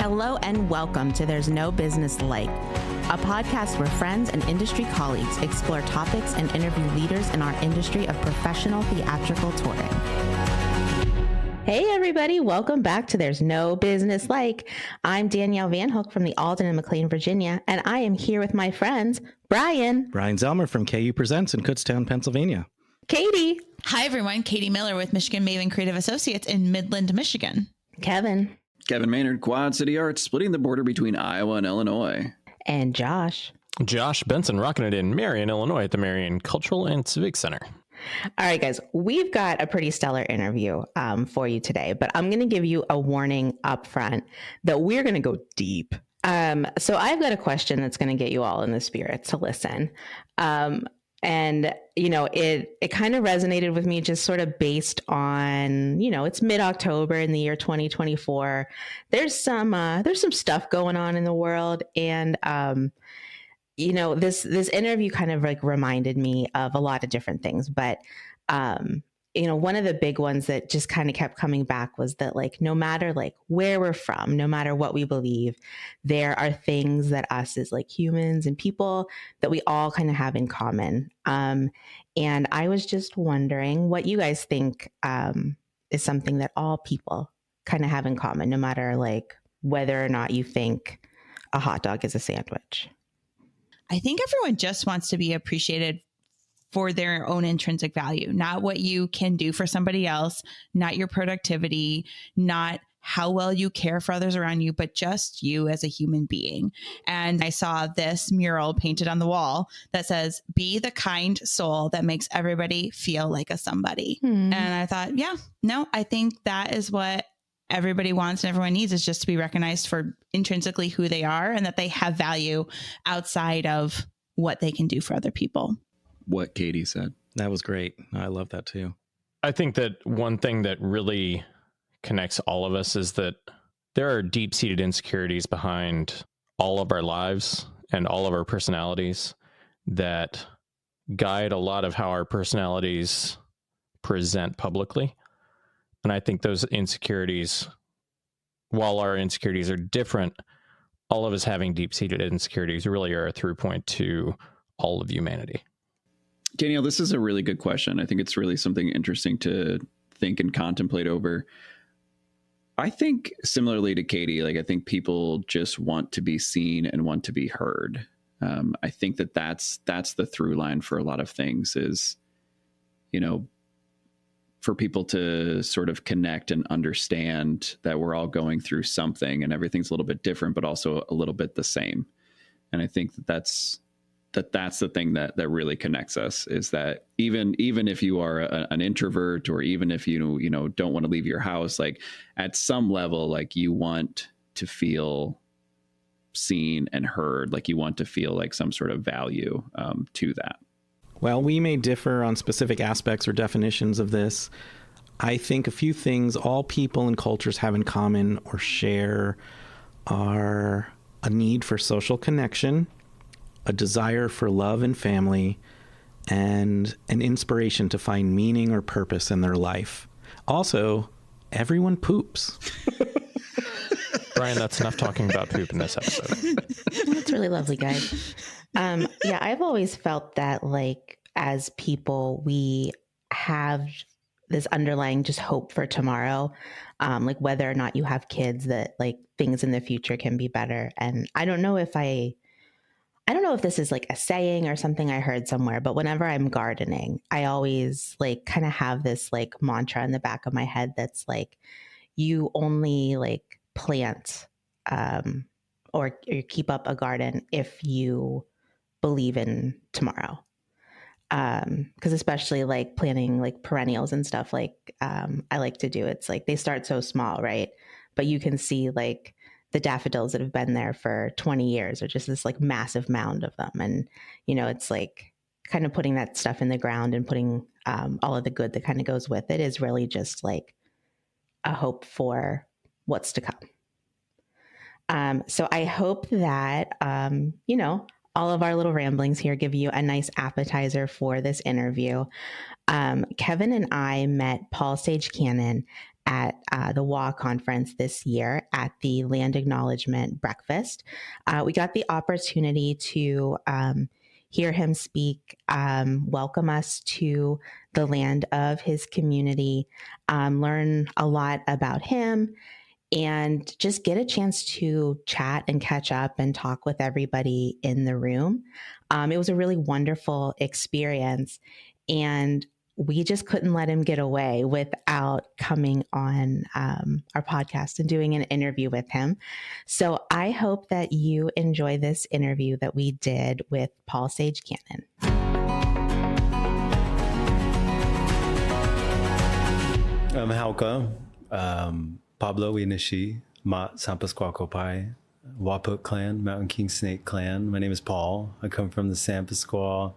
Hello and welcome to There's No Business Like, a podcast where friends and industry colleagues explore topics and interview leaders in our industry of professional theatrical touring. Hey everybody, welcome back to There's No Business Like. I'm Danielle Van Hook from the Alden and McLean, Virginia, and I am here with my friends, Brian Zelmer from KU Presents in Kutztown, Pennsylvania. Katie. Hi everyone, Katie Miller with Michigan Maven Creative Associates in Midland, Michigan. Kevin Maynard, Quad City Arts, splitting the border between Iowa and Illinois. And Josh Benson, rocking it in Marion, Illinois at the Marion Cultural and Civic Center. All right, guys, we've got a pretty stellar interview for you today, but I'm going to give you a warning up front that we're going to go deep. So I've got a question that's going to get you all in the spirit to listen. And, you know, it kind of resonated with me just sort of based on, you know, it's mid-October in the year 2024. There's some stuff going on in the world. And, you know, this interview kind of like reminded me of a lot of different things. But, you know, one of the big ones that just kind of kept coming back was that, like, no matter like where we're from, no matter what we believe, there are things that us as like humans and people that we all kind of have in common. And I was just wondering what you guys think is something that all people kind of have in common, no matter like whether or not you think a hot dog is a sandwich. I think everyone just wants to be appreciated for their own intrinsic value, not what you can do for somebody else, not your productivity, not how well you care for others around you, but just you as a human being. And I saw this mural painted on the wall that says, "Be the kind soul that makes everybody feel like a somebody." And I thought, yeah, no, I think that is what everybody wants and everyone needs, is just to be recognized for intrinsically who they are and that they have value outside of what they can do for other people. What Katie said. That was great. I love that too. I think that one thing that really connects all of us is that there are deep-seated insecurities behind all of our lives and all of our personalities that guide a lot of how our personalities present publicly. And I think those insecurities, while our insecurities are different, all of us having deep-seated insecurities really are a through point to all of humanity. Danielle, this is a really good question. I think it's really something interesting to think and contemplate over. I think similarly to Katie, like I think people just want to be seen and want to be heard. I think that's the through line for a lot of things is, you know, for people to sort of connect and understand that we're all going through something and everything's a little bit different, but also a little bit the same. And I think that's the thing that really connects us, is that even if you are an introvert, or even if you don't want to leave your house, like at some level, like you want to feel seen and heard, like you want to feel like some sort of value to that. Well, we may differ on specific aspects or definitions of this. I think a few things all people and cultures have in common or share are a need for social connection, a desire for love and family, and an inspiration to find meaning or purpose in their life. Also, everyone poops. Brian, that's enough talking about poop in this episode. That's really lovely, guys. Yeah, I've always felt that, like, as people, we have this underlying just hope for tomorrow. Like whether or not you have kids, that like things in the future can be better. And I don't know if this is like a saying or something I heard somewhere, but whenever I'm gardening, I always like kind of have this like mantra in the back of my head that's like, you only like plant or keep up a garden if you believe in tomorrow. Because especially like planting like perennials and stuff like I like to do, it's like they start so small, right? But you can see like the daffodils that have been there for 20 years or just this like massive mound of them. And, you know, it's like kind of putting that stuff in the ground and putting all of the good that kind of goes with it is really just like a hope for what's to come. So I hope that, you know, all of our little ramblings here give you a nice appetizer for this interview. Kevin and I met Paul Sage Cannon at the WA conference this year at the Land Acknowledgement Breakfast. We got the opportunity to hear him speak, welcome us to the land of his community, learn a lot about him, and just get a chance to chat and catch up and talk with everybody in the room. It was a really wonderful experience, and we just couldn't let him get away without coming on our podcast and doing an interview with him. So I hope that you enjoy this interview that we did with Paul Sage Cannon. I'm Hauka, Pablo Inishi, Mat Sampasquacopai, Waput clan, Mountain King Snake clan. My name is Paul. I come from the Sampasquaw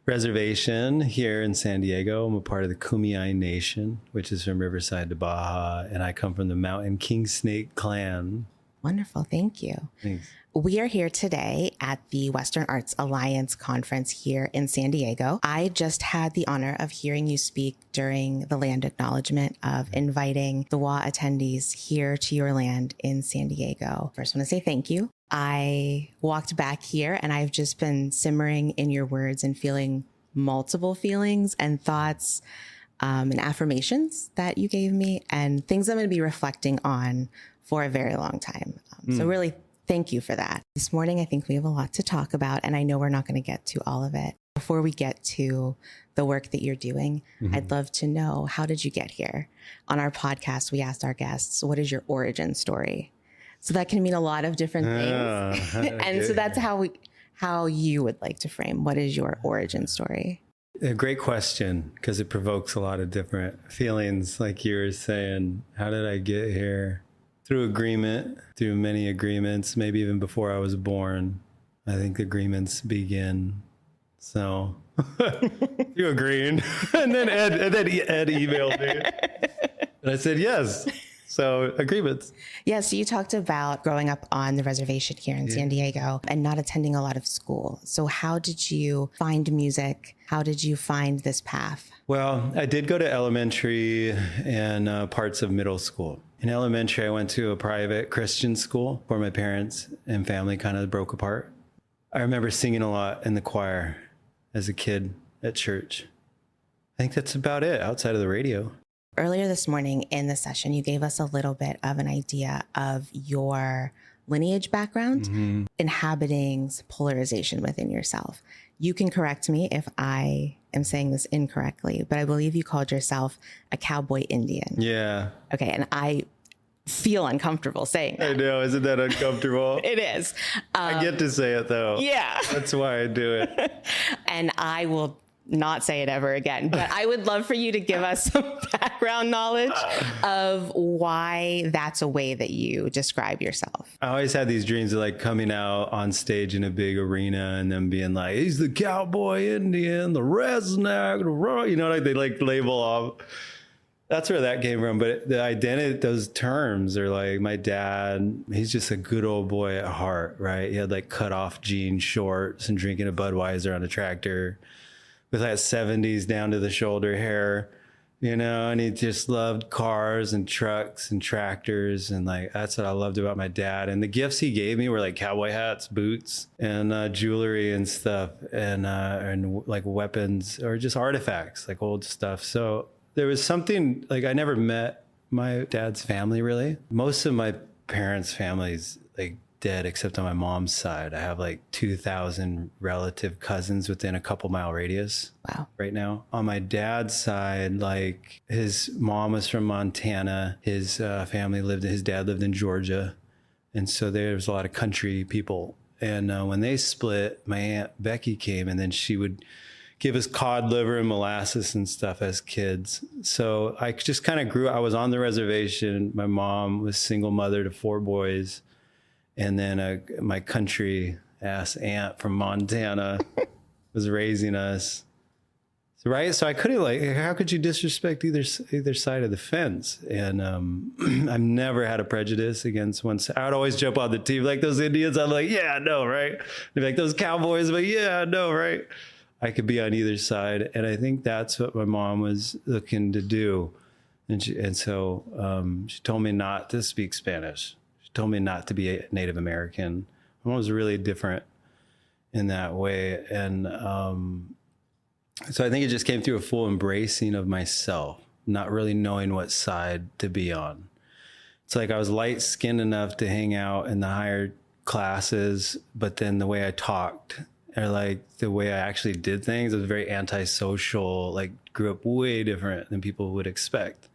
Reservation here in San Diego. I'm a part of the Kumeyaay Nation, which is from Riverside to Baja, and I come from the Mountain King Snake clan. Wonderful. Thank you. Thanks. We are here today at the Western Arts Alliance conference here in San Diego. I just had the honor of hearing you speak during the land acknowledgement of inviting the WA attendees here to your land in San Diego. First, I want to say thank you. I walked back here and I've just been simmering in your words and feeling multiple feelings and thoughts and affirmations that you gave me and things I'm going to be reflecting on for a very long time. So really, thank you for that. This morning, I think we have a lot to talk about, and I know we're not going to get to all of it. Before we get to the work that you're doing, I'd love to know, how did you get here? On our podcast, we asked our guests, what is your origin story? So that can mean a lot of different things. And so that's how you would like to frame, what is your origin story? A great question, because it provokes a lot of different feelings. Like you were saying, how did I get here? Through agreement, through many agreements, maybe even before I was born. I think agreements begin. So you agreed. and then Ed emailed me. And I said, yes. So agreements. Yeah, so you talked about growing up on the reservation here in San Diego and not attending a lot of school. So how did you find music? How did you find this path? Well, I did go to elementary and parts of middle school. In elementary, I went to a private Christian school where my parents and family kind of broke apart. I remember singing a lot in the choir as a kid at church. I think that's about it outside of the radio. Earlier this morning in the session, you gave us a little bit of an idea of your lineage background, inhabiting polarization within yourself. You can correct me if I am saying this incorrectly, but I believe you called yourself a cowboy Indian. Yeah. Okay, and I feel uncomfortable saying that. I know, isn't that uncomfortable? It is. I get to say it though. Yeah. That's why I do it. And I will not say it ever again, but I would love for you to give us some background knowledge of why that's a way that you describe yourself. I always had these dreams of like coming out on stage in a big arena and then being like, he's the cowboy Indian, the redneck, you know, like they like label off. That's where that came from. But the identity, those terms are like, my dad, he's just a good old boy at heart, right? He had like cut off jean shorts and drinking a Budweiser on a tractor with that 70s down to the shoulder hair, you know, and he just loved cars and trucks and tractors. And like, that's what I loved about my dad. And the gifts he gave me were like cowboy hats, boots, and jewelry and stuff, and like weapons or just artifacts, like old stuff. So there was something like, I never met my dad's family really. Most of my parents' families like dead except on my mom's side. I have like 2,000 relative cousins within a couple mile radius. Wow. Right now. On my dad's side, like his mom was from Montana. His his dad lived in Georgia. And so there was a lot of country people. And when they split, my Aunt Becky came and then she would give us cod liver and molasses and stuff as kids. So I just kind of grew, I was on the reservation. My mom was single mother to 4 boys. And then my country ass aunt from Montana was raising us. So, right. So I couldn't like, how could you disrespect either side of the fence? And I've never had a prejudice against one side. I would always jump on the team like those Indians. I'm like, yeah, I know, right? They're like those cowboys, I'm like, yeah, I know, right? I could be on either side. And I think that's what my mom was looking to do. And so she told me not to speak Spanish. She told me not to be a Native American. My mom was really different in that way. And so I think it just came through a full embracing of myself, not really knowing what side to be on. It's like I was light skinned enough to hang out in the higher classes, but then the way I talked or like the way I actually did things was very antisocial, like grew up way different than people would expect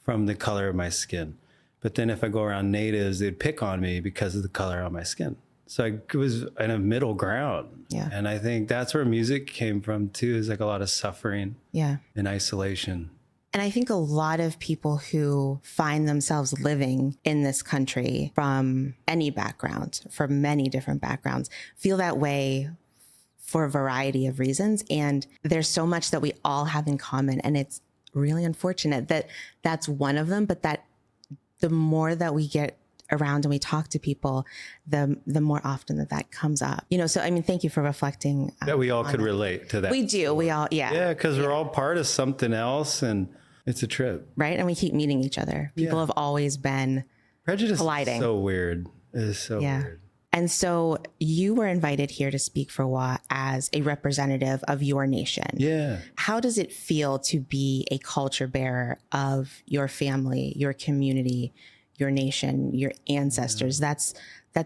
from the color of my skin. But then if I go around natives, they'd pick on me because of the color on my skin. So I was in a middle ground. Yeah. And I think that's where music came from too, is like a lot of suffering and isolation. And I think a lot of people who find themselves living in this country from any background, from many different backgrounds, feel that way for a variety of reasons. And there's so much that we all have in common. And it's really unfortunate that that's one of them, but that the more that we get around and we talk to people, the more often that comes up. You know, so I mean, thank you for reflecting. That we all could relate to that. We do. We all, yeah. Yeah, because we're all part of something else, and it's a trip. Right? And we keep meeting each other. People have always been prejudice colliding. Is so weird. It is so weird. And so you were invited here to speak for WA as a representative of your nation. Yeah. How does it feel to be a culture bearer of your family, your community, your nation, your ancestors? That's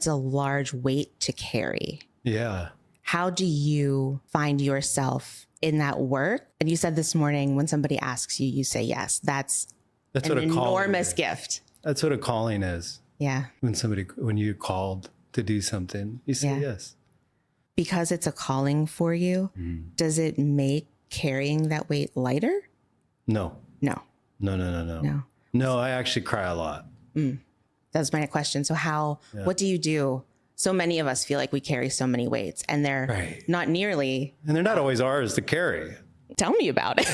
a large weight to carry. Yeah. How do you find yourself in that work? And you said this morning, when somebody asks you, you say yes. That's an what a enormous gift. That's what a calling is. Yeah. When you're called to do something, you say yes. Because it's a calling for you, does it make carrying that weight lighter? No. No. No. No, I actually cry a lot. That's my question. So what do you do? So many of us feel like we carry so many weights, and they're not nearly. And they're not always ours to carry. Tell me about it.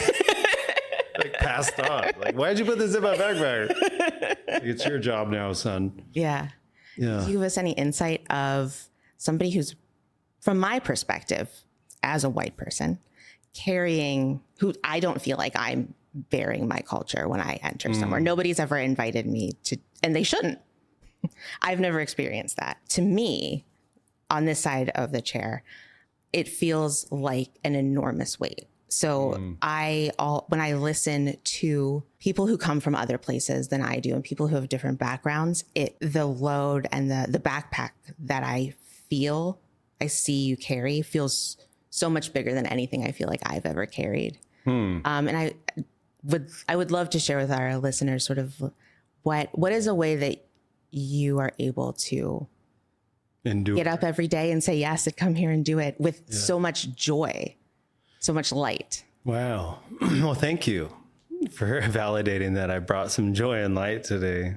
Like passed on. Like, why'd you put this in my backpack? It's your job now, son. Yeah. Yeah. Do you give us any insight of somebody who's, from my perspective, as a white person, who I don't feel like I'm bearing my culture when I enter somewhere. Nobody's ever invited me to, and they shouldn't. I've never experienced that. To me, on this side of the chair, it feels like an enormous weight. So when I listen to people who come from other places than I do and people who have different backgrounds, the load and the backpack that I see you carry feels so much bigger than anything I feel like I've ever carried. And I would love to share with our listeners sort of what is a way that you are able to get up every day and say yes and come here and do it with so much joy, so much light. Wow. Well, thank you for validating that I brought some joy and light today.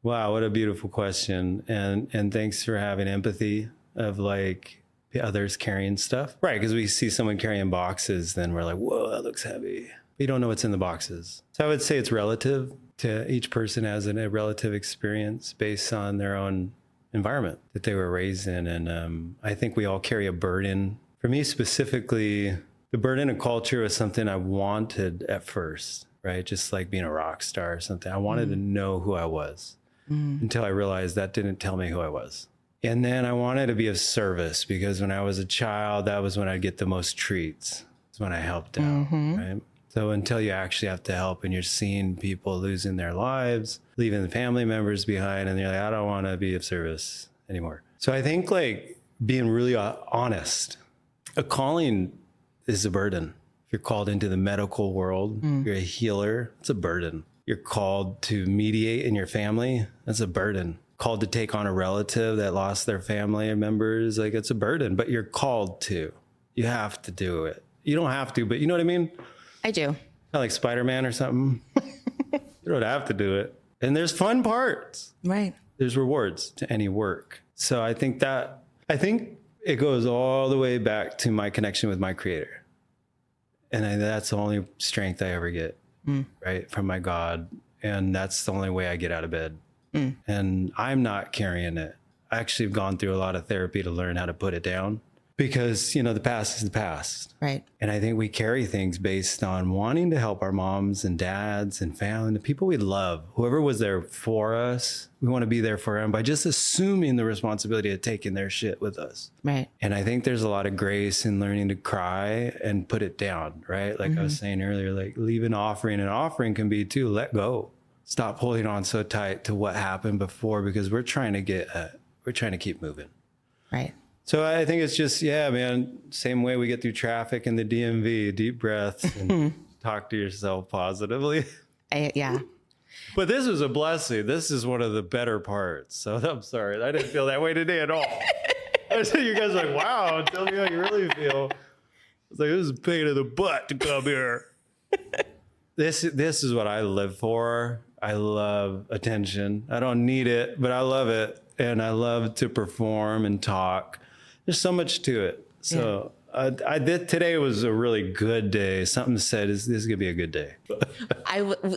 Wow, what a beautiful question. And thanks for having empathy of like the others carrying stuff. Right, because we see someone carrying boxes, then we're like, whoa, that looks heavy. We don't know what's in the boxes. So I would say it's relative to each person has a relative experience based on their own environment that they were raised in. And I think we all carry a burden. For me specifically, the burden of culture was something I wanted at first, right? Just like being a rock star or something. I wanted to know who I was until I realized that didn't tell me who I was. And then I wanted to be of service because when I was a child, that was when I'd get the most treats. It's when I helped out, right? So until you actually have to help and you're seeing people losing their lives, leaving the family members behind, and you're like, I don't want to be of service anymore. So I think like being really honest, a calling is a burden. If you're called into the medical world, you're a healer, it's a burden. You're called to mediate in your family, that's a burden. Called to take on a relative that lost their family members, like it's a burden, but you're called to. You have to do it. You don't have to, but you know what I mean? I do. Kind of like Spider-Man or something. You don't have to do it. And there's fun parts. Right. There's rewards to any work. So I think it goes all the way back to my connection with my creator. And that's the only strength I ever get, right? From my God. And that's the only way I get out of bed. And I'm not carrying it. I actually have gone through a lot of therapy to learn how to put it down because, you know, the past is the past. Right. And I think we carry things based on wanting to help our moms and dads and family, the people we love, whoever was there for us. We want to be there for them by just assuming the responsibility of taking their shit with us. Right. And I think there's a lot of grace in learning to cry and put it down, right? Like I was saying earlier, like leave an offering. An offering can be to let go. Stop holding on so tight to what happened before, because we're trying to keep moving. Right. So I think it's just, yeah, man, same way we get through traffic in the DMV, deep breaths and talk to yourself positively. Yeah. But this was a blessing. This is one of the better parts. So I'm sorry. I didn't feel that way today at all. I said, you guys are like, wow, tell me how you really feel. It's like, this is a pain in the butt to come here. This is what I live for. I love attention. I don't need it, but I love it. And I love to perform and talk. There's so much to it. So today was a really good day. Something said, this is going to be a good day.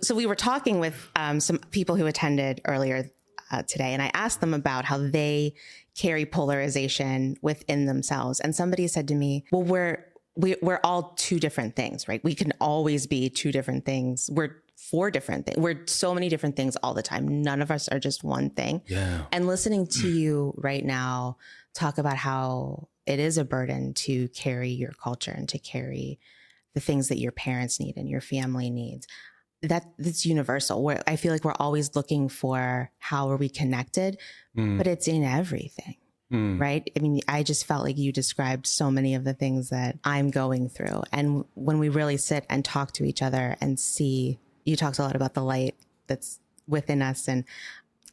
So we were talking with some people who attended earlier today, and I asked them about how they carry polarization within themselves. And somebody said to me, well, we're all two different things, right? We can always be two different things. We're four different things. We're so many different things all the time. None of us are just one thing. Yeah. And listening to you right now talk about how it is a burden to carry your culture and to carry the things that your parents need and your family needs. That's universal. Where I feel like we're always looking for how are we connected, but it's in everything. Right? I mean, I just felt like you described so many of the things that I'm going through. And when we really sit and talk to each other and see, you talked a lot about the light that's within us, and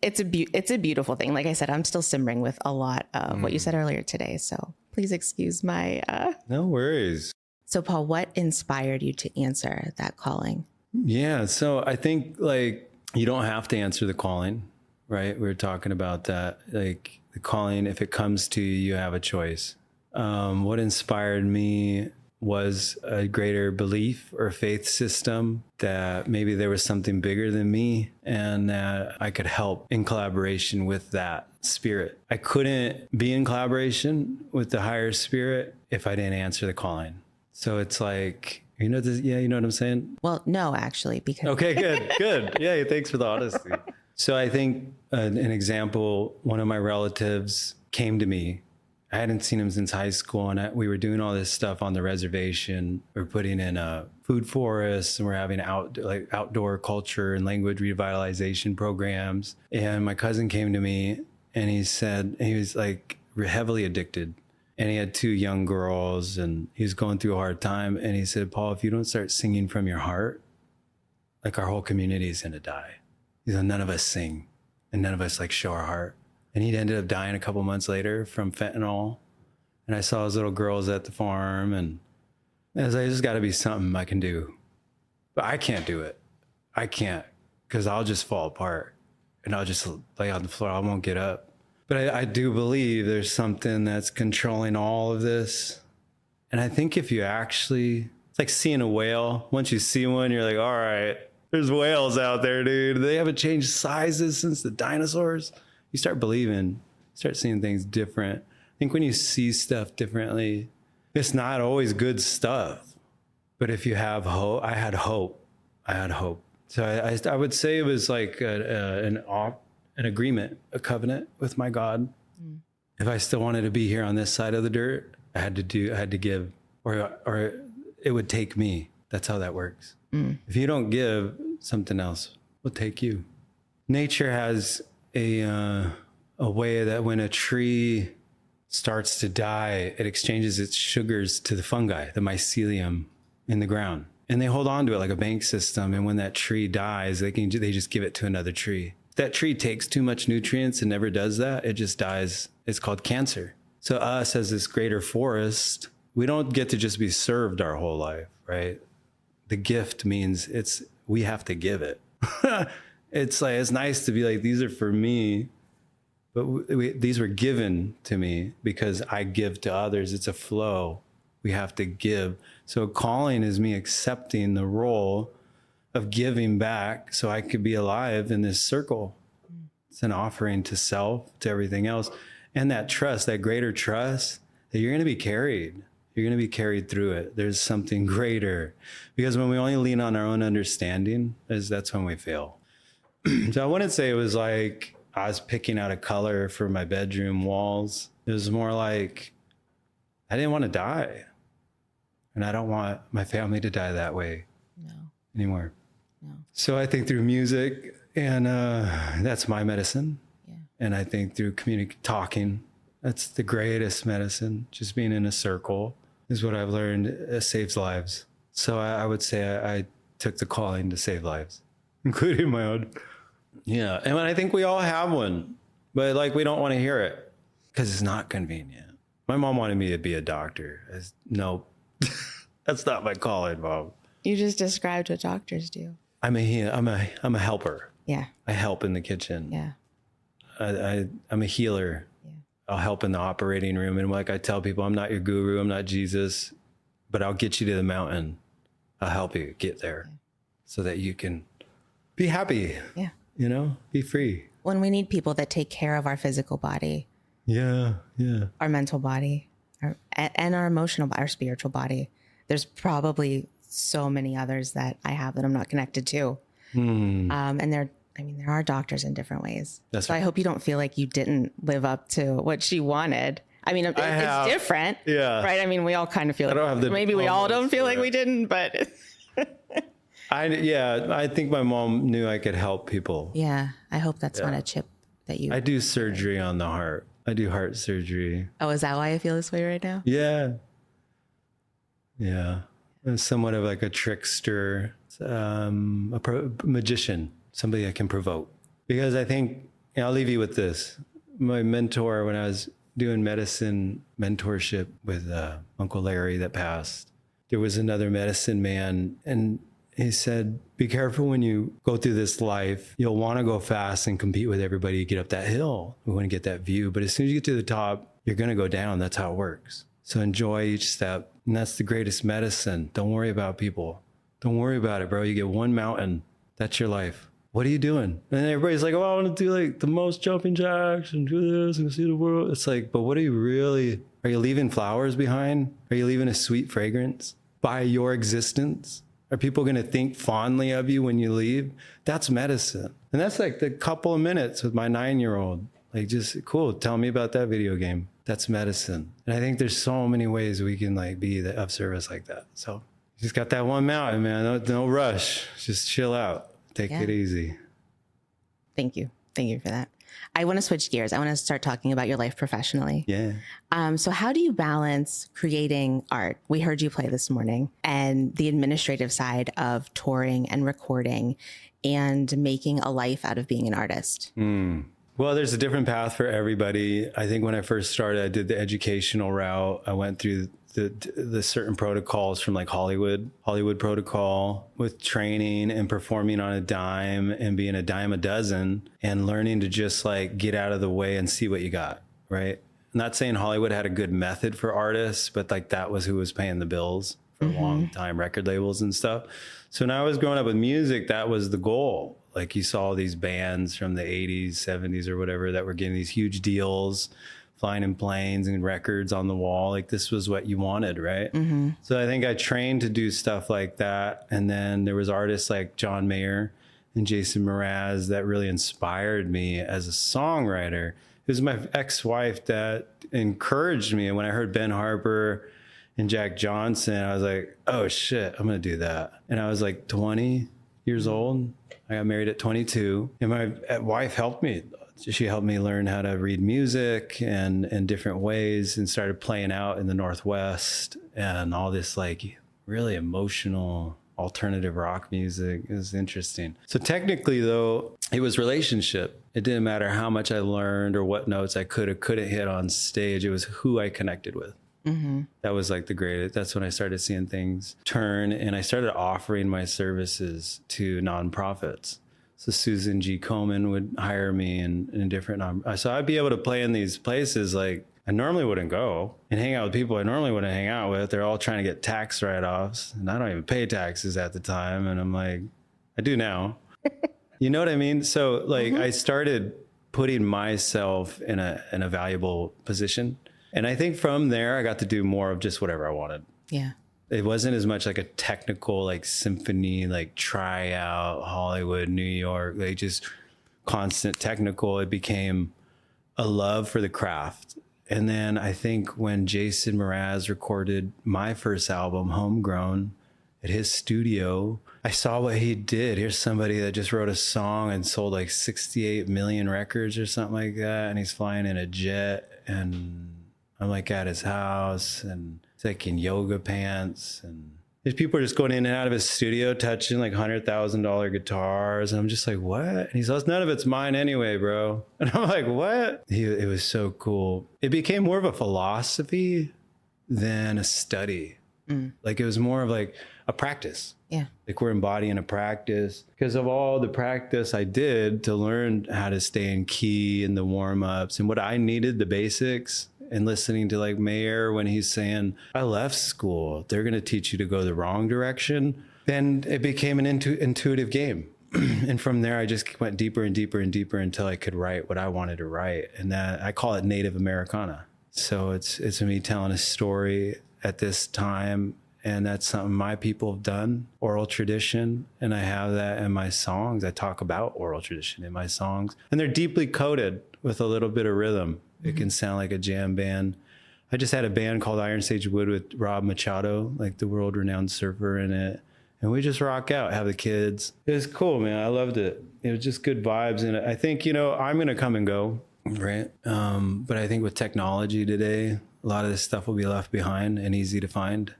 it's a beautiful thing. Like I said, I'm still simmering with a lot of what you said earlier today. So please excuse my. No worries. So Paul, what inspired you to answer that calling? Yeah. So I think like you don't have to answer the calling, right? We were talking about that. Like the calling, if it comes to you, you have a choice. What inspired me was a greater belief or faith system that maybe there was something bigger than me and that I could help in collaboration with that spirit. I couldn't be in collaboration with the higher spirit if I didn't answer the calling. So it's like, you know what I'm saying? Well, no, actually, because. Okay, good. Yeah, thanks for the honesty. So I think an example, one of my relatives came to me. I hadn't seen him since high school, and we were doing all this stuff on the reservation. We're putting in food forests, and we're having outdoor culture and language revitalization programs. And my cousin came to me, and he said, he was like heavily addicted, and he had 2 young girls, and he was going through a hard time. And he said, Paul, if you don't start singing from your heart, like our whole community is going to die. He said, none of us sing, and none of us like show our heart. And he ended up dying a couple months later from fentanyl. And I saw his little girls at the farm, and I was like, there's got to be something I can do. But I can't do it. I can't, because I'll just fall apart and I'll just lay on the floor. I won't get up. But I do believe there's something that's controlling all of this. And I think if you actually, it's like seeing a whale. Once you see one, you're like, all right, there's whales out there, dude. They haven't changed sizes since the dinosaurs. You start believing, start seeing things different. I think when you see stuff differently, it's not always good stuff. But if you have hope, I had hope. So I would say it was like an agreement, a covenant with my God. If I still wanted to be here on this side of the dirt, I had to give, or it would take me. That's how that works. If you don't give, something else will take you. Nature has a way that when a tree starts to die, it exchanges its sugars to the fungi, the mycelium in the ground, and they hold on to it like a bank system. And when that tree dies, they just give it to another tree. If that tree takes too much nutrients and never does that, it just dies. It's called cancer. So us as this greater forest, we don't get to just be served our whole life, right? The gift means we have to give it. It's like, it's nice to be like, these are for me, but these were given to me because I give to others. It's a flow. We have to give. So calling is me accepting the role of giving back so I could be alive in this circle. It's an offering to self, to everything else. And that trust, that greater trust, that you're going to be carried. You're going to be carried through it. There's something greater, because when we only lean on our own understanding, that's when we fail. So I wouldn't say it was like I was picking out a color for my bedroom walls. It was more like I didn't want to die. And I don't want my family to die that way anymore. No. So I think through music, and that's my medicine. Yeah. And I think through talking, that's the greatest medicine. Just being in a circle is what I've learned saves lives. So I would say I took the calling to save lives, including my own. Yeah. And I think we all have one, but like, we don't want to hear it because it's not convenient. My mom wanted me to be a doctor. Nope. That's not my calling, Mom. You just described what doctors do. I'm a helper. Yeah. I help in the kitchen. Yeah. I'm a healer. Yeah. I'll help in the operating room. And like I tell people, I'm not your guru. I'm not Jesus, but I'll get you to the mountain. I'll help you get there so that you can be happy. Yeah. You know, be free. When we need people that take care of our physical body. Yeah. Yeah. Our mental body, and our emotional, our spiritual body. There's probably so many others that I have that I'm not connected to. And there are doctors in different ways. That's so right. I hope you don't feel like you didn't live up to what she wanted. I mean, it's different. Yeah. Right. I mean, we all kind of feel like maybe we all don't feel like we didn't, but I think my mom knew I could help people. Yeah. I hope that's not a chip that you. I do surgery on the heart. I do heart surgery. Oh, is that why I feel this way right now? Yeah. Yeah. I'm somewhat of like a trickster, a magician, somebody I can provoke. Because I think, I'll leave you with this. My mentor, when I was doing medicine mentorship with Uncle Larry that passed, there was another medicine man, and he said, be careful when you go through this life. You'll want to go fast and compete with everybody to get up that hill. We want to get that view. But as soon as you get to the top, you're going to go down. That's how it works. So enjoy each step. And that's the greatest medicine. Don't worry about people. Don't worry about it, bro. You get one mountain. That's your life. What are you doing? And everybody's like, oh, I want to do like the most jumping jacks and do this and see the world. It's like, but what are you really? Are you leaving flowers behind? Are you leaving a sweet fragrance by your existence? Are people going to think fondly of you when you leave? That's medicine. And that's like the couple of minutes with my 9-year-old. Like, just cool. Tell me about that video game. That's medicine. And I think there's so many ways we can like be of service like that. So you just got that one mountain, man. No rush. Just chill out. Take it easy. Thank you. Thank you for that. I want to switch gears. I want to start talking about your life professionally. Yeah. So how do you balance creating art? We heard you play this morning, and the administrative side of touring and recording and making a life out of being an artist. Well, there's a different path for everybody. I think when I first started, I did the educational route. I went through the certain protocols from like Hollywood protocol with training and performing on a dime and being a dime a dozen and learning to just like get out of the way and see what you got, right? I'm not saying Hollywood had a good method for artists, but like that was who was paying the bills for a long time, record labels and stuff. So when I was growing up with music, that was the goal. Like you saw these bands from the 80s, 70s or whatever that were getting these huge deals, flying in planes and records on the wall. Like this was what you wanted, right? So I think I trained to do stuff like that. And then there was artists like John Mayer and Jason Mraz that really inspired me as a songwriter. It was my ex-wife that encouraged me. And when I heard Ben Harper and Jack Johnson, I was like, oh shit, I'm going to do that. And I was like 20 years old. I got married at 22 and my wife helped me. She helped me learn how to read music and in different ways and started playing out in the Northwest and all this like really emotional alternative rock music. It was interesting. So technically though, it was relationship. It didn't matter how much I learned or what notes I could or couldn't hit on stage. It was who I connected with. That was like the greatest. That's when I started seeing things turn and I started offering my services to nonprofits. So Susan G. Komen would hire me in different, so I'd be able to play in these places like I normally wouldn't go and hang out with people I normally wouldn't hang out with. They're all trying to get tax write-offs and I don't even pay taxes at the time. And I'm like, I do now. You know what I mean? So like I started putting myself in a valuable position And I think from there, I got to do more of just whatever I wanted. Yeah. It wasn't as much like a technical, like symphony, like tryout, Hollywood, New York, like just constant technical. It became a love for the craft. And then I think when Jason Mraz recorded my first album, Homegrown, at his studio, I saw what he did. Here's somebody that just wrote a song and sold like 68 million records or something like that. And he's flying in a jet, and I'm like at his house, and it's like in yoga pants, and there's people just going in and out of his studio touching like $100,000 guitars. And I'm just like, what? And he says, none of it's mine anyway, bro. And I'm like, what? It was so cool. It became more of a philosophy than a study. Like it was more of like a practice. Yeah. Like we're embodying a practice because of all the practice I did to learn how to stay in key and the warm-ups and what I needed, the basics. And listening to like Mayer when he's saying, I left school, they're going to teach you to go the wrong direction. Then it became an intuitive game. And from there, I just went deeper and deeper and deeper until I could write what I wanted to write. And that I call it Native Americana. So it's me telling a story at this time. And that's something my people have done, oral tradition. And I have that in my songs. I talk about oral tradition in my songs. And they're deeply coded with a little bit of rhythm. It can sound like a jam band. I just had a band called Iron Sage Wood with Rob Machado, like the world-renowned surfer in it. And we just rock out, have the kids. It was cool, man. I loved it. It was just good vibes. And I think, I'm going to come and go, right? But I think with technology today, a lot of this stuff will be left behind and easy to find.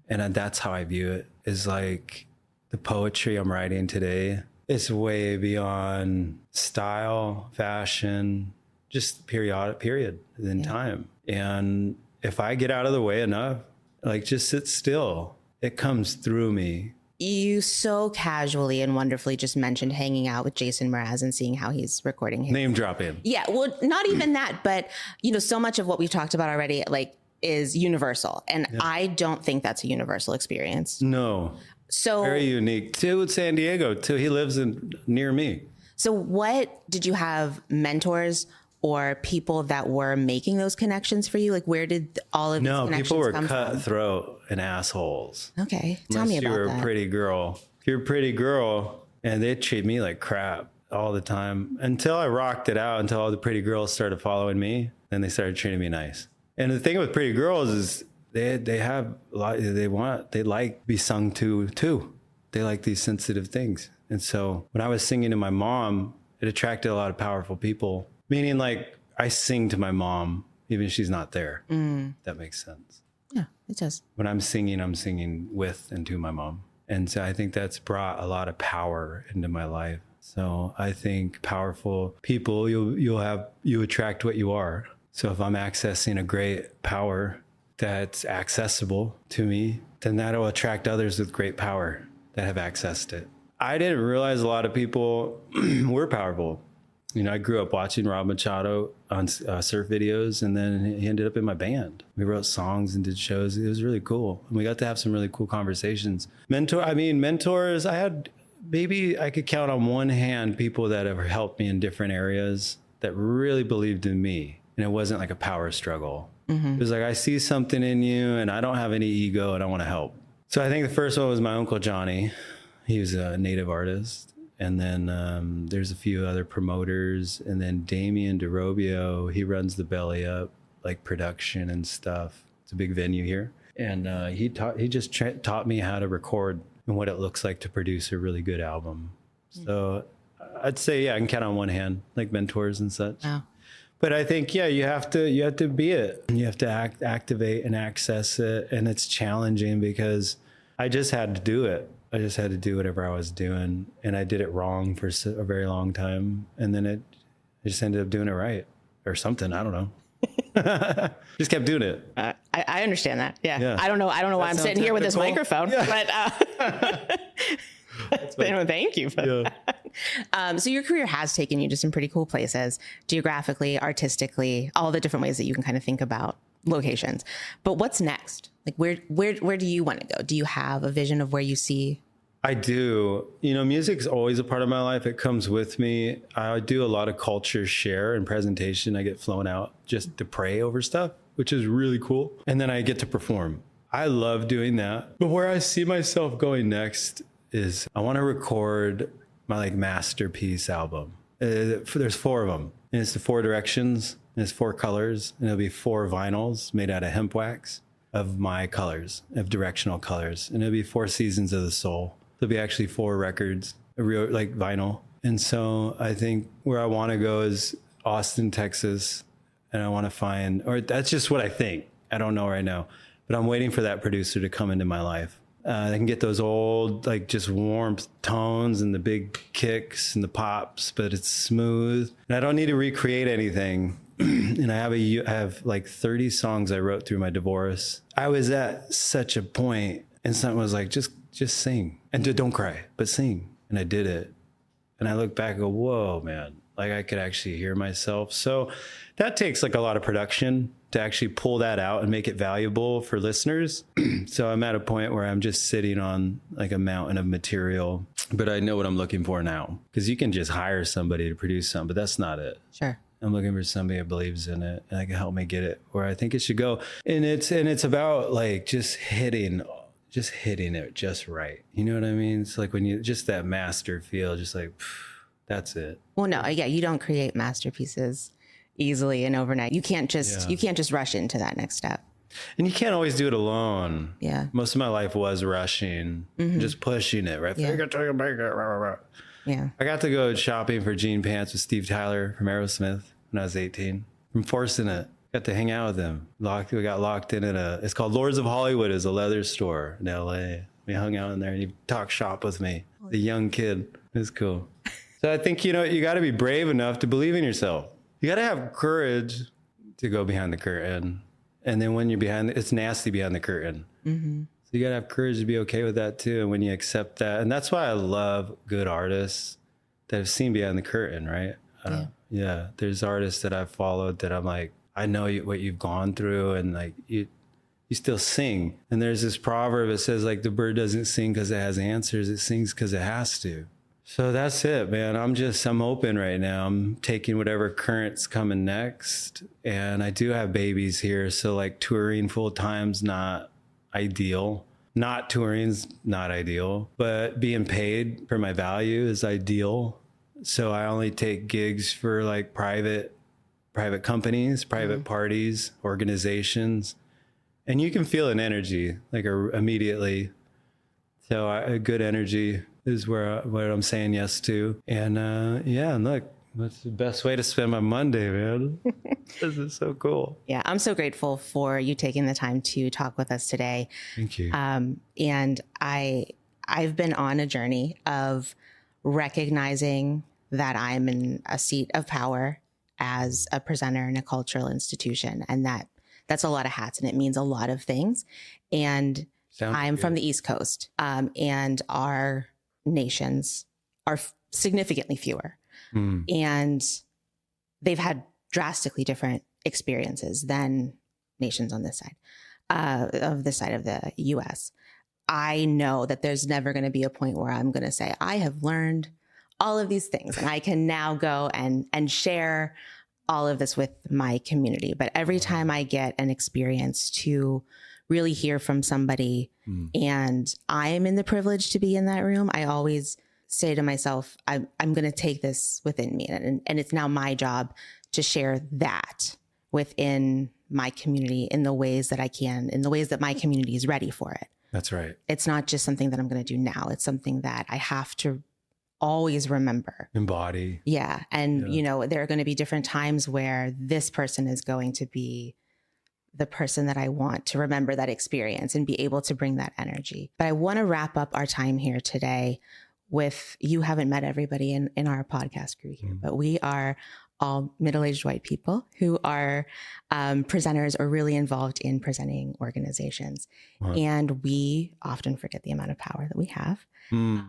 And that's how I view it, is like the poetry I'm writing today. It's way beyond style, fashion, just period in time. And if I get out of the way enough, like just sit still, it comes through me. You so casually and wonderfully just mentioned hanging out with Jason Mraz and seeing how he's recording his Name dropping. Yeah, well, not even that, but so much of what we've talked about already, like, is universal. And I don't think that's a universal experience. No. So very unique. Too with San Diego, too. He lives near me. So what did you have mentors or people that were making those connections for you? Like, where did all of these connections come from? No, people were cutthroat and assholes. Okay, tell me about that. Unless you were a pretty girl. If you're a pretty girl, and they treat me like crap all the time until I rocked it out, until all the pretty girls started following me, then they started treating me nice. And the thing with pretty girls is they have a lot, they like be sung to too. They like these sensitive things. And so when I was singing to my mom, it attracted a lot of powerful people. Meaning, like, I sing to my mom, even if she's not there. That makes sense. Yeah, it does. When I'm singing with and to my mom. And so I think that's brought a lot of power into my life. So I think powerful people, you attract what you are. So if I'm accessing a great power that's accessible to me, then that'll attract others with great power that have accessed it. I didn't realize a lot of people were powerful. I grew up watching Rob Machado on surf videos, and then he ended up in my band. We wrote songs and did shows. It was really cool. And we got to have some really cool conversations. Mentors, I had, maybe I could count on one hand people that have helped me in different areas that really believed in me. And it wasn't like a power struggle. It was like, I see something in you and I don't have any ego and I want to help. So I think the first one was my Uncle Johnny. He was a native artist. And then there's a few other promoters. And then Damien DeRobio, he runs the Belly Up, like production and stuff. It's a big venue here. And he just taught me how to record and what it looks like to produce a really good album. So I'd say, I can count on one hand, like mentors and such. Wow. But I think, you have to be it. You have to activate and access it. And it's challenging because I just had to do it. I just had to do whatever I was doing. And I did it wrong for a very long time. And then I just ended up doing it right or something. I don't know. Just kept doing it. I understand that. Yeah. I don't know why I'm sitting here with this microphone, but anyway, thank you for that. So your career has taken you to some pretty cool places, geographically, artistically, all the different ways that you can kind of think about locations. But what's next? Like where do you want to go? Do you have a vision of where you see I do. Music's always a part of my life. It comes with me. I do a lot of culture share and presentation. I get flown out just to pray over stuff, which is really cool. And then I get to perform. I love doing that. But where I see myself going next is I want to record my masterpiece album. There's 4 of them. And it's the 4 directions. And it's 4 colors. And it'll be 4 vinyls made out of hemp wax of my colors, of directional colors. And it'll be 4 seasons of the soul. There'll be actually 4 records, real vinyl. And so I think where I want to go is Austin, Texas. And I want to find, or that's just what I think. I don't know right now, but I'm waiting for that producer to come into my life. I can get those old, just warm tones and the big kicks and the pops, but it's smooth. And I don't need to recreate anything. And I have 30 songs I wrote through my divorce. I was at such a point, and something was like, just sing and don't cry, but sing. And I did it. And I look back and go, whoa, man, I could actually hear myself. So that takes a lot of production to actually pull that out and make it valuable for listeners. So I'm at a point where I'm just sitting on a mountain of material, but I know what I'm looking for now, because you can just hire somebody to produce something, but that's not it. Sure. I'm looking for somebody that believes in it and that can help me get it where I think it should go. And it's about just hitting it just right. You know what I mean? It's when you just that master feel, just that's it. Well, no, yeah, you don't create masterpieces easily and overnight. You can't just rush into that next step. And you can't always do it alone. Yeah. Most of my life was rushing, just pushing it, right? Yeah. Yeah. I got to go shopping for jean pants with Steve Tyler from Aerosmith when I was 18. I'm forcing it. Got to hang out with him. We got locked in at it's called Lords of Hollywood, is a leather store in LA. We hung out in there and he talked shop with me. The young kid. It was cool. So I think, you got to be brave enough to believe in yourself. You got to have courage to go behind the curtain. And then when you're behind, it's nasty behind the curtain. Mm-hmm. So you got to have courage to be okay with that too. And when you accept that, and that's why I love good artists that have seen behind the curtain, right? Yeah. There's artists that I've followed that I'm I know what you've gone through, and you still sing. And there's this proverb that says the bird doesn't sing because it has answers. It sings because it has to. So that's it, man. I'm open right now. I'm taking whatever current's coming next. And I do have babies here. So touring full time's not ideal. Not touring's not ideal, but being paid for my value is ideal. So I only take gigs for private companies, private parties, organizations. And you can feel an energy immediately. So a good energy is what I'm saying yes to. And and look, that's the best way to spend my Monday, man. This is so cool. Yeah, I'm so grateful for you taking the time to talk with us today. Thank you. And I've been on a journey of recognizing that I'm in a seat of power as a presenter in a cultural institution, and that's a lot of hats and it means a lot of things. And I'm from the East Coast, and our nations are significantly fewer. And they've had drastically different experiences than nations on this side of the US. I know that there's never going to be a point where I'm going to say, I have learned all of these things and I can now go and share all of this with my community. But every time I get an experience to really hear from somebody and I am in the privilege to be in that room, I always say to myself, I'm going to take this within me. And it's now my job to share that within my community in the ways that I can, in the ways that my community is ready for it. That's right. It's not just something that I'm going to do now. It's something that I have to always remember. Embody. Yeah. And, there are going to be different times where this person is going to be the person that I want to remember that experience and be able to bring that energy. But I want to wrap up our time here today with, you haven't met everybody in our podcast crew here, but we are all middle-aged white people who are presenters or really involved in presenting organizations. Wow. And we often forget the amount of power that we have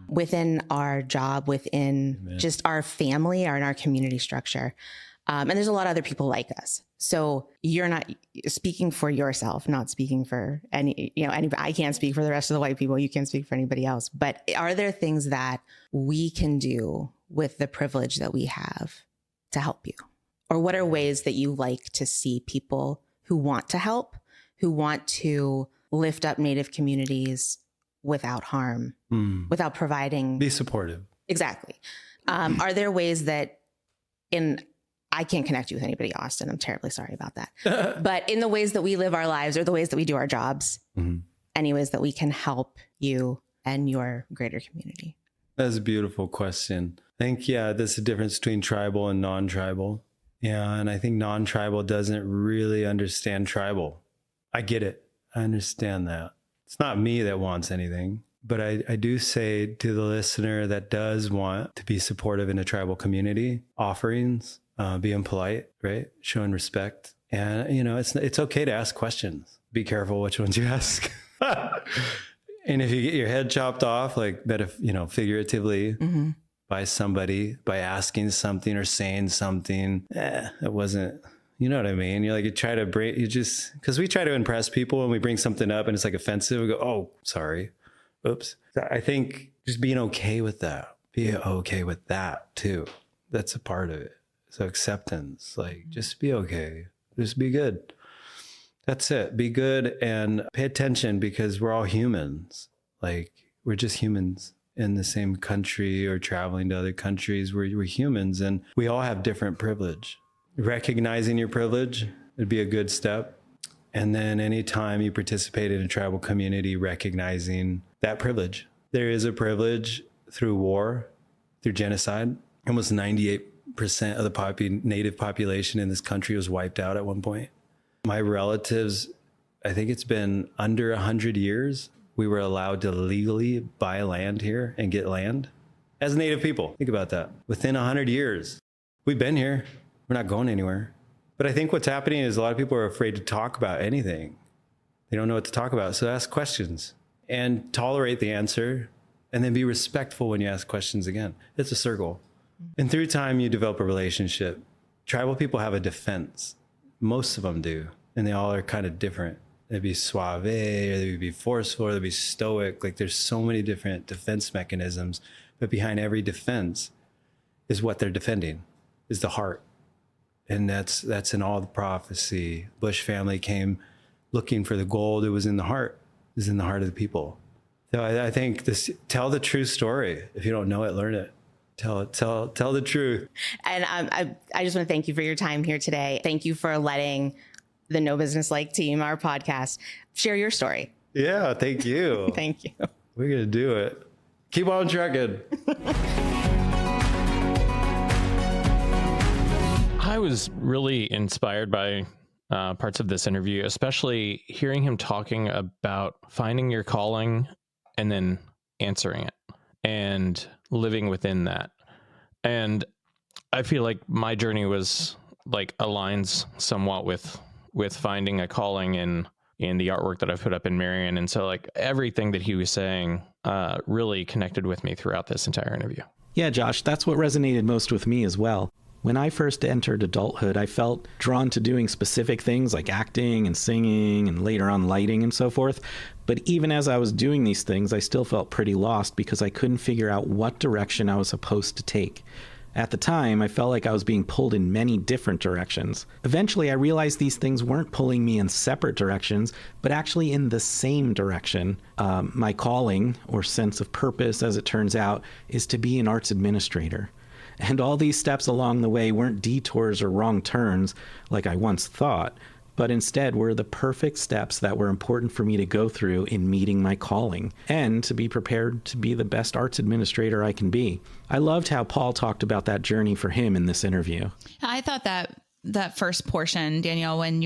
within our job, within just our family or in our community structure. And there's a lot of other people like us. So you're not speaking for yourself, not speaking for anybody. I can't speak for the rest of the white people. You can't speak for anybody else. But are there things that we can do with the privilege that we have to help you? Or what are ways that you like to see people who want to help, who want to lift up Native communities without harm, without providing... Be supportive. Exactly. Are there ways that I can't connect you with anybody, Austin. I'm terribly sorry about that. But in the ways that we live our lives or the ways that we do our jobs, any ways that we can help you and your greater community? That's a beautiful question. I think, there's a difference between tribal and non-tribal. Yeah, and I think non-tribal doesn't really understand tribal. I get it. I understand that. It's not me that wants anything. But I do say to the listener that does want to be supportive in a tribal community, offerings, being polite, right? Showing respect. And, it's okay to ask questions. Be careful which ones you ask. And if you get your head chopped off, like figuratively by somebody, by asking something or saying something, it wasn't, you know what I mean? You try to because we try to impress people when we bring something up and it's like offensive. We go, oh, sorry. Oops. I think just being okay with that, be okay with that too. That's a part of it. So acceptance, just be okay. Just be good. That's it. Be good and pay attention because we're all humans. We're just humans in the same country or traveling to other countries. We're humans and we all have different privilege. Recognizing your privilege would be a good step. And then anytime you participate in a tribal community, recognizing that privilege. There is a privilege through war, through genocide. Almost 98% of the native population in this country was wiped out at one point. My relatives, I think it's been under 100 years, we were allowed to legally buy land here and get land as Native people. Think about that. Within 100 years, we've been here. We're not going anywhere. But I think what's happening is a lot of people are afraid to talk about anything. They don't know what to talk about. So ask questions and tolerate the answer and then be respectful when you ask questions again. It's a circle. And through time, you develop a relationship. Tribal people have a defense. Most of them do. And they all are kind of different. They'd be suave, or they'd be forceful, or they'd be stoic. There's so many different defense mechanisms. But behind every defense is what they're defending, is the heart. And that's in all the prophecy. Bush family came looking for the gold. It was in the heart. It was in the heart of the people. So I think tell the true story. If you don't know it, learn it. Tell the truth. And I just want to thank you for your time here today. Thank you for letting the No Business Like team, our podcast, share your story. Yeah, thank you. Thank you. We're going to do it. Keep on trucking. I was really inspired by parts of this interview, especially hearing him talking about finding your calling and then answering it and living within that. And I feel like my journey was aligns somewhat with finding a calling in the artwork that I've put up in Marion. And so everything that he was saying really connected with me throughout this entire interview. Yeah, Josh, that's what resonated most with me as well. When I first entered adulthood, I felt drawn to doing specific things like acting and singing and later on lighting and so forth. But even as I was doing these things, I still felt pretty lost because I couldn't figure out what direction I was supposed to take. At the time, I felt like I was being pulled in many different directions. Eventually, I realized these things weren't pulling me in separate directions, but actually in the same direction. My calling, or sense of purpose, as it turns out, is to be an arts administrator. And all these steps along the way weren't detours or wrong turns like I once thought, but instead were the perfect steps that were important for me to go through in meeting my calling and to be prepared to be the best arts administrator I can be. I loved how Paul talked about that journey for him in this interview. I thought that first portion, Danielle, when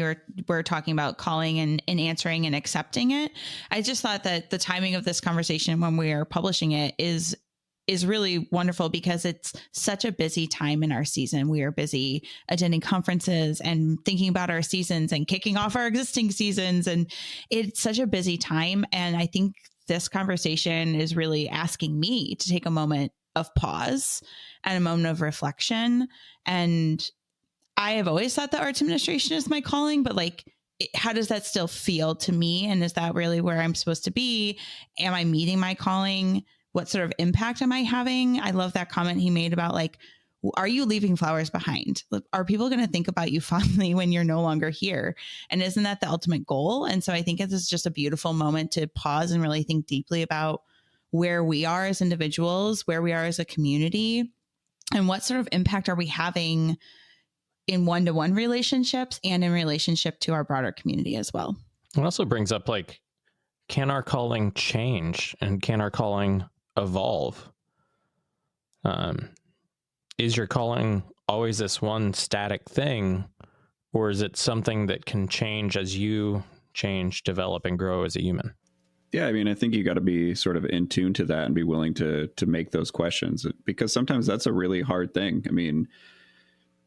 we're talking about calling and answering and accepting it, I just thought that the timing of this conversation when we are publishing it is really wonderful because it's such a busy time in our season. We are busy attending conferences and thinking about our seasons and kicking off our existing seasons. And it's such a busy time. And I think this conversation is really asking me to take a moment of pause and a moment of reflection and I have always thought that arts administration is my calling, but like, how does that still feel to me? And is that really where I'm supposed to be? Am I meeting my calling? What sort of impact am I having? I love that comment he made about like, are you leaving flowers behind? Are people going to think about you fondly when you're no longer here? And isn't that the ultimate goal? And so I think it's just a beautiful moment to pause and really think deeply about where we are as individuals, where we are as a community, and what sort of impact are we having in one-to-one relationships and in relationship to our broader community as well. It also brings up like, can our calling change and can our calling evolve? Is your calling always this one static thing, or is it something that can change as you change, develop, and grow as a human? Yeah, I mean, I think you got to be sort of in tune to that and be willing to make those questions, because sometimes that's a really hard thing. I mean,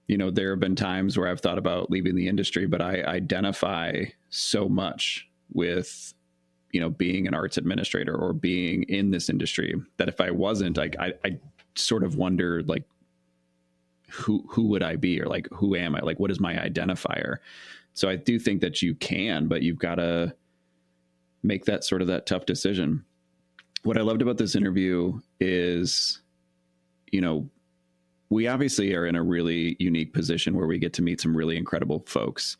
you know, there have been times where I've thought about leaving the industry, but I identify so much with, you know, being an arts administrator or being in this industry that if I wasn't, like, I sort of wonder, like, who would I be, or like, who am I? Like, what is my identifier? So I do think that you can, but you've got to make that sort of that tough decision. What I loved about this interview is, you know, we obviously are in a really unique position where we get to meet some really incredible folks.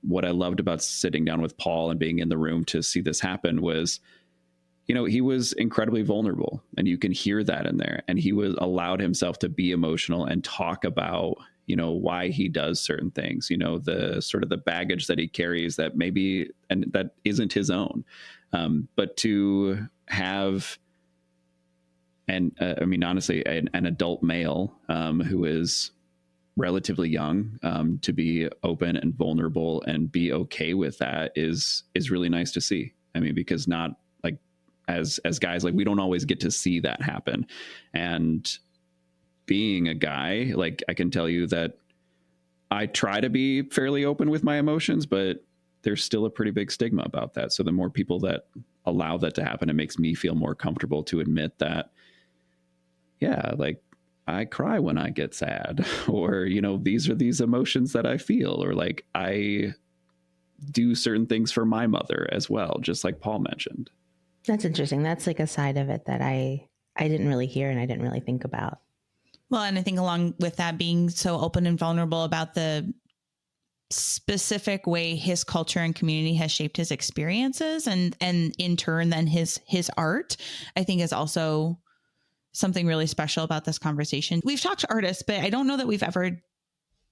What I loved about sitting down with Paul and being in the room to see this happen was, you know, he was incredibly vulnerable, and you can hear that in there. And he was allowed himself to be emotional and talk about, you know, why he does certain things, you know, the sort of the baggage that he carries that maybe, and that isn't his own. But to have, and I mean, honestly, an adult male who is relatively young, to be open and vulnerable and be okay with that is really nice to see. I mean, because not like as guys, like, we don't always get to see that happen. And being a guy, like, I can tell you that I try to be fairly open with my emotions, but there's still a pretty big stigma about that. So the more people that allow that to happen, it makes me feel more comfortable to admit that, yeah, like, I cry when I get sad, or, you know, these are these emotions that I feel, or like, I do certain things for my mother as well, just like Paul mentioned. That's interesting. That's like a side of it that I didn't really hear and I didn't really think about. Well, and I think along with that, being so open and vulnerable about the specific way his culture and community has shaped his experiences, and in turn then his art, I think is also something really special about this conversation. We've talked to artists, but I don't know that we've ever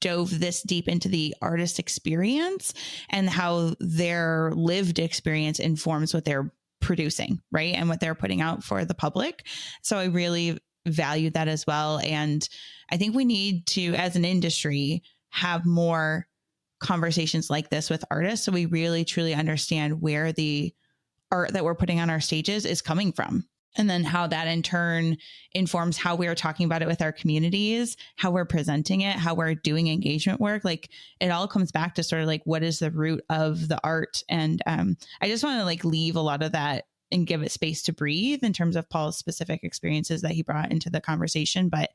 dove this deep into the artist experience and how their lived experience informs what they're producing, right? And what they're putting out for the public. So I really value that as well. And I think we need to, as an industry, have more conversations like this with artists, so we really truly understand where the art that we're putting on our stages is coming from. And then how that in turn informs how we're talking about it with our communities, how we're presenting it, how we're doing engagement work. Like, it all comes back to sort of like, what is the root of the art? And I just want to like leave a lot of that and give it space to breathe in terms of Paul's specific experiences that he brought into the conversation. But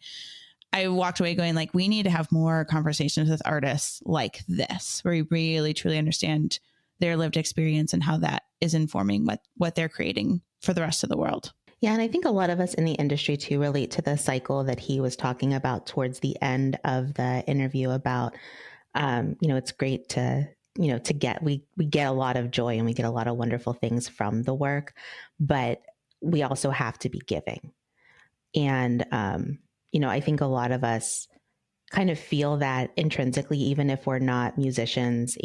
I walked away going like, we need to have more conversations with artists like this, where we really truly understand their lived experience and how that is informing what they're creating for the rest of the world. Yeah. And I think a lot of us in the industry too relate to the cycle that he was talking about towards the end of the interview about, you know, it's great to, you know, we get a lot of joy and we get a lot of wonderful things from the work, but we also have to be giving. And, you know, I think a lot of us kind of feel that intrinsically, even if we're not musicians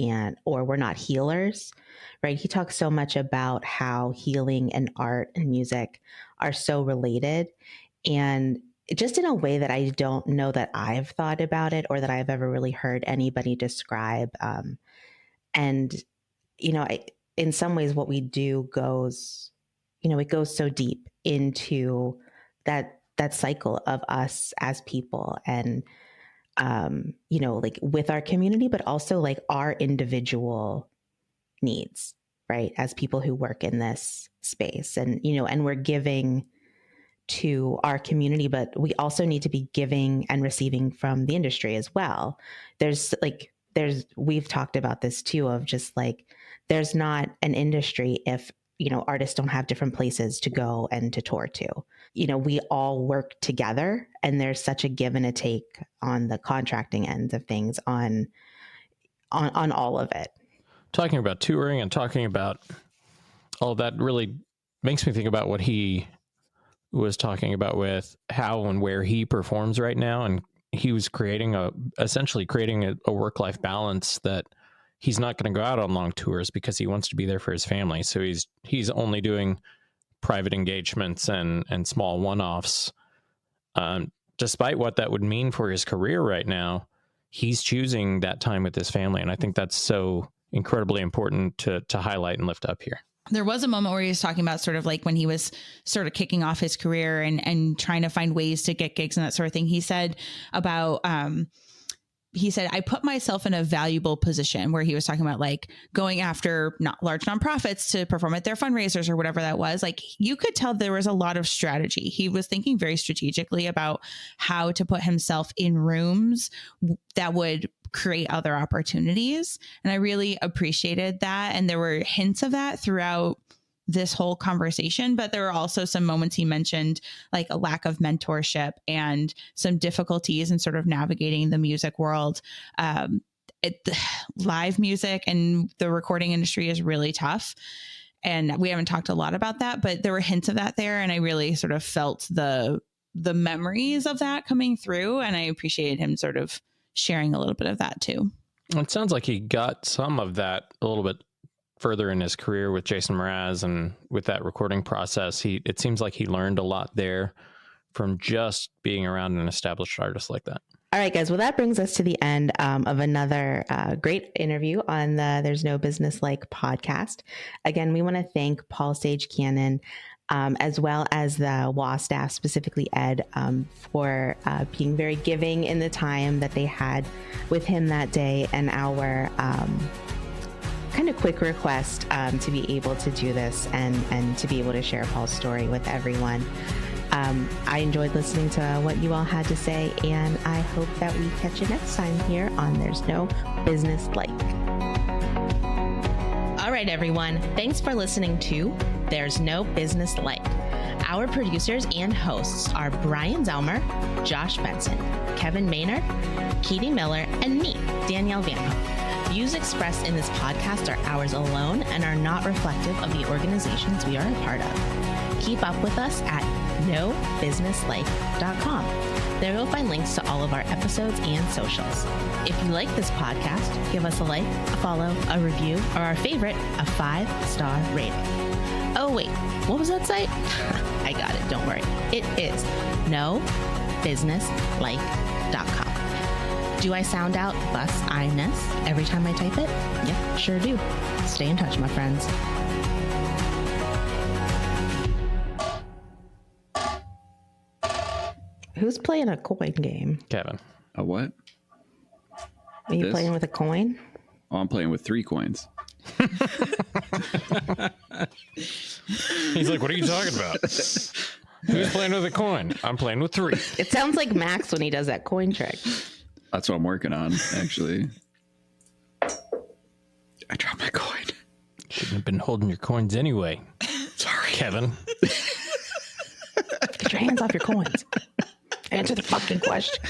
or we're not healers, right? He talks so much about how healing and art and music are so related, and just in a way that I don't know that I've thought about it or that I've ever really heard anybody describe. And, you know, in some ways what we do goes, you know, it goes so deep into that cycle of us as people and, you know, like with our community, but also like our individual needs, right? As people who work in this space, and, you know, and we're giving to our community, but we also need to be giving and receiving from the industry as well. We've talked about this too, of just like, there's not an industry if, artists don't have different places to go and to tour to. We all work together, and there's such a give and a take on the contracting ends of things on all of it. Talking about touring and talking about all that really makes me think about what he was talking about with how and where he performs right now. And he was essentially creating a work-life balance that he's not going to go out on long tours because he wants to be there for his family. So he's only doing private engagements and small one-offs. Despite what that would mean for his career right now, he's choosing that time with his family. And I think that's so incredibly important to highlight and lift up here. There was a moment where he was talking about sort of like when he was sort of kicking off his career and trying to find ways to get gigs and that sort of thing. He said about, I put myself in a valuable position, where he was talking about like going after not large nonprofits to perform at their fundraisers or whatever that was. Like, you could tell there was a lot of strategy. He was thinking very strategically about how to put himself in rooms that would create other opportunities. And I really appreciated that. And there were hints of that throughout this whole conversation, but there were also some moments he mentioned, like a lack of mentorship and some difficulties in sort of navigating the music world. Live music and the recording industry is really tough. And we haven't talked a lot about that, but there were hints of that there. And I really sort of felt the memories of that coming through. And I appreciated him sort of sharing a little bit of that too. It sounds like he got some of that a little bit further in his career with Jason Mraz, and with that recording process, it seems like he learned a lot there from just being around an established artist like that. All right, guys. Well, that brings us to the end of another great interview on the There's No Business Like podcast. Again, we want to thank Paul Sage Cannon, as well as the WA staff, specifically Ed, for being very giving in the time that they had with him that day, and our kind of quick request to be able to do this and to be able to share Paul's story with everyone. I enjoyed listening to what you all had to say, and I hope that we catch you next time here on There's No Business Like. All right, everyone. Thanks for listening to There's No Business Like. Our producers and hosts are Brian Zelmer, Josh Benson, Kevin Maynard, Katie Miller, and me, Danielle Van Hook. Views expressed in this podcast are ours alone and are not reflective of the organizations we are a part of. Keep up with us at nobusinesslike.com. There you'll find links to all of our episodes and socials. If you like this podcast, give us a like, a follow, a review, or our favorite, a 5-star rating. Oh wait, what was that site? I got it, don't worry. It is nobusinesslike.com. Do I sound out bus-I-ness every time I type it? Yep, sure do. Stay in touch, my friends. Who's playing a coin game? Kevin. A what? Are you playing with a coin? Oh, I'm playing with 3 coins. He's like, what are you talking about? Who's playing with a coin? I'm playing with 3. It sounds like Max when he does that coin trick. That's what I'm working on, actually. I dropped my coin. Shouldn't have been holding your coins anyway. Sorry, Kevin. Get your hands off your coins. Answer the fucking question.